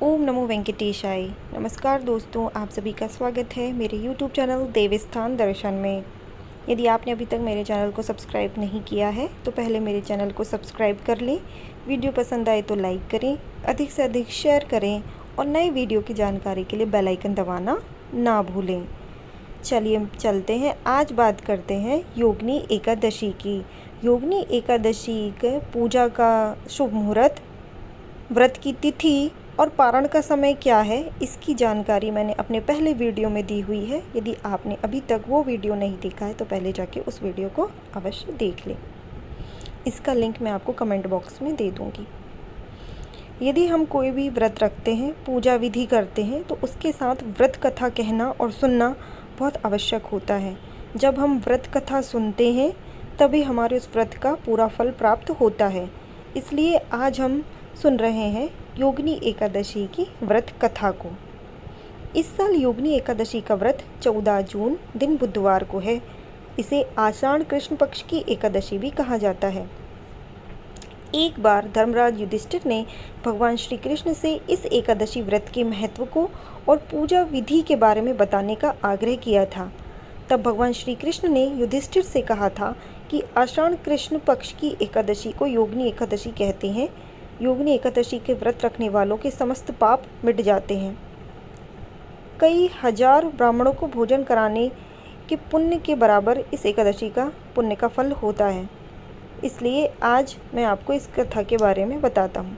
ओम नमो वेंकटेशाय। नमस्कार दोस्तों, आप सभी का स्वागत है मेरे YouTube चैनल देवस्थान दर्शन में। यदि आपने अभी तक मेरे चैनल को सब्सक्राइब नहीं किया है तो पहले मेरे चैनल को सब्सक्राइब कर लें। वीडियो पसंद आए तो लाइक करें, अधिक से अधिक शेयर करें और नए वीडियो की जानकारी के लिए बेल आइकन दबाना ना भूलें। चलिए चलते हैं, आज बात करते हैं योगिनी एकादशी की। योगिनी एकादशी के पूजा का शुभ मुहूर्त, व्रत की तिथि और पारण का समय क्या है, इसकी जानकारी मैंने अपने पहले वीडियो में दी हुई है। यदि आपने अभी तक वो वीडियो नहीं देखा है तो पहले जाके उस वीडियो को अवश्य देख लें। इसका लिंक मैं आपको कमेंट बॉक्स में दे दूँगी। यदि हम कोई भी व्रत रखते हैं, पूजा विधि करते हैं, तो उसके साथ व्रत कथा कहना और सुनना बहुत आवश्यक होता है। जब हम व्रत कथा सुनते हैं तभी हमारे उस व्रत का पूरा फल प्राप्त होता है। इसलिए आज हम सुन रहे हैं योगिनी एकादशी की व्रत कथा को। इस साल योगिनी एकादशी का व्रत 14 जून दिन बुधवार को है। इसे आषाढ़ कृष्ण पक्ष की एकादशी भी कहा जाता है। एक बार धर्मराज युधिष्ठिर ने भगवान श्री कृष्ण से इस एकादशी व्रत के महत्व को और पूजा विधि के बारे में बताने का आग्रह किया था। तब भगवान श्री कृष्ण ने युधिष्ठिर से कहा था कि आषाढ़ कृष्ण पक्ष की एकादशी को योगिनी एकादशी कहते हैं। योगिनी एकादशी के व्रत रखने वालों के समस्त पाप मिट जाते हैं। कई हजार ब्राह्मणों को भोजन कराने के पुण्य के बराबर इस एकादशी का पुण्य का फल होता है। इसलिए आज मैं आपको इस कथा के बारे में बताता हूँ।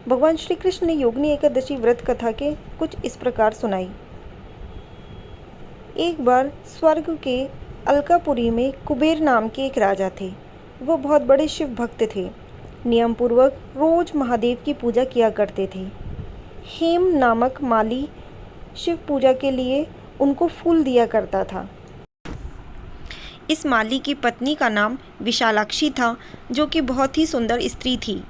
भगवान श्री कृष्ण ने योगिनी एकादशी व्रत कथा के कुछ इस प्रकार सुनाई। एक बार स्वर्ग के अलकापुरी में कुबेर नाम के एक राजा थे। वो बहुत बड़े शिव भक्त थे। नियम पूर्वक रोज महादेव की पूजा किया करते थे। हेम नामक माली शिव पूजा के लिए उनको फूल दिया करता था। इस माली की पत्नी का नाम विशालाक्षी था, जो कि बहुत ही सुंदर स्त्री थी।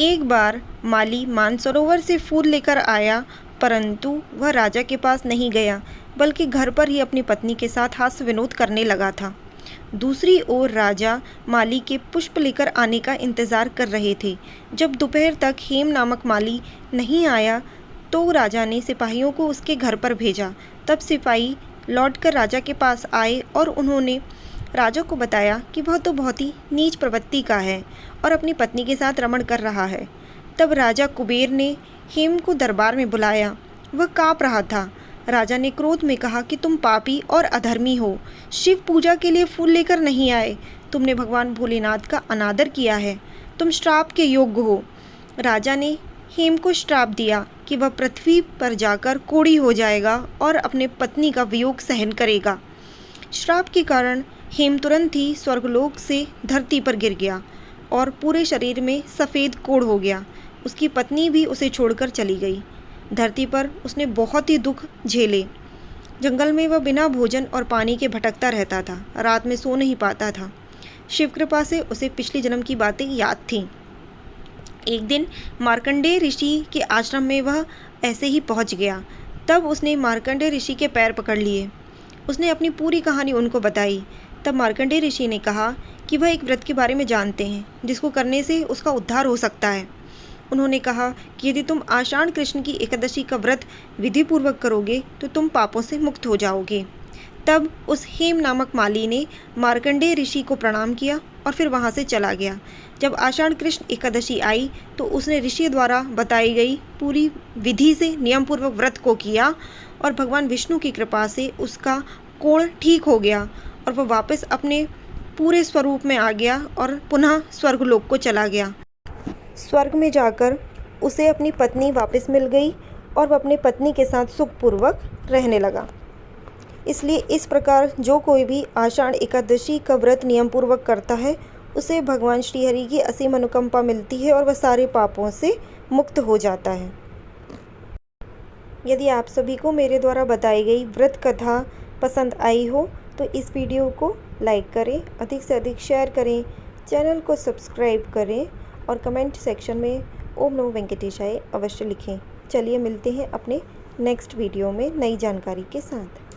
एक बार माली मानसरोवर से फूल लेकर आया, परंतु वह राजा के पास नहीं गया, बल्कि घर पर ही अपनी पत्नी के साथ हास्य विनोद करने लगा था। दूसरी ओर राजा माली के पुष्प लेकर आने का इंतज़ार कर रहे थे। जब दोपहर तक हेम नामक माली नहीं आया तो राजा ने सिपाहियों को उसके घर पर भेजा। तब सिपाही लौटकर राजा के पास आए और उन्होंने राजा को बताया कि वह तो बहुत ही नीच प्रवृत्ति का है और अपनी पत्नी के साथ रमण कर रहा है। तब राजा कुबेर ने हेम को दरबार में बुलाया। वह काँप रहा था। राजा ने क्रोध में कहा कि तुम पापी और अधर्मी हो, शिव पूजा के लिए फूल लेकर नहीं आए, तुमने भगवान भोलेनाथ का अनादर किया है, तुम श्राप के योग्य हो। राजा ने हेम को श्राप दिया कि वह पृथ्वी पर जाकर कोढ़ी हो जाएगा और अपने पत्नी का वियोग सहन करेगा। श्राप के कारण हेम तुरंत ही स्वर्गलोक से धरती पर गिर गया और पूरे शरीर में सफ़ेद कोढ़ हो गया। उसकी पत्नी भी उसे छोड़कर चली गई। धरती पर उसने बहुत ही दुख झेले। जंगल में वह बिना भोजन और पानी के भटकता रहता था। रात में सो नहीं पाता था। शिव कृपा से उसे पिछले जन्म की बातें याद थीं। एक दिन मार्कंडेय ऋषि के आश्रम में वह ऐसे ही पहुंच गया। तब उसने मार्कंडेय ऋषि के पैर पकड़ लिए। उसने अपनी पूरी कहानी उनको बताई। तब मार्कंडेय ऋषि ने कहा कि वह एक व्रत के बारे में जानते हैं जिसको करने से उसका उद्धार हो सकता है। उन्होंने कहा कि यदि तुम आषाढ़ कृष्ण की एकादशी का व्रत विधि पूर्वक करोगे तो तुम पापों से मुक्त हो जाओगे। तब उस हेम नामक माली ने मार्कंडेय ऋषि को प्रणाम किया और फिर वहाँ से चला गया। जब आषाढ़ कृष्ण एकादशी आई तो उसने ऋषि द्वारा बताई गई पूरी विधि से नियम पूर्वक व्रत को किया और भगवान विष्णु की कृपा से उसका कोढ़ ठीक हो गया और वह वापस अपने पूरे स्वरूप में आ गया और पुनः स्वर्गलोक को चला गया। स्वर्ग में जाकर उसे अपनी पत्नी वापस मिल गई और वह अपनी पत्नी के साथ सुखपूर्वक रहने लगा। इसलिए इस प्रकार जो कोई भी आषाढ़ एकादशी का व्रत नियम पूर्वक करता है उसे भगवान श्री हरि की असीम अनुकंपा मिलती है और वह सारे पापों से मुक्त हो जाता है। यदि आप सभी को मेरे द्वारा बताई गई व्रत कथा पसंद आई हो तो इस वीडियो को लाइक करें, अधिक से अधिक शेयर करें, चैनल को सब्सक्राइब करें और कमेंट सेक्शन में ओम नमो वेंकटेशाय अवश्य लिखें। चलिए मिलते हैं अपने नेक्स्ट वीडियो में नई जानकारी के साथ।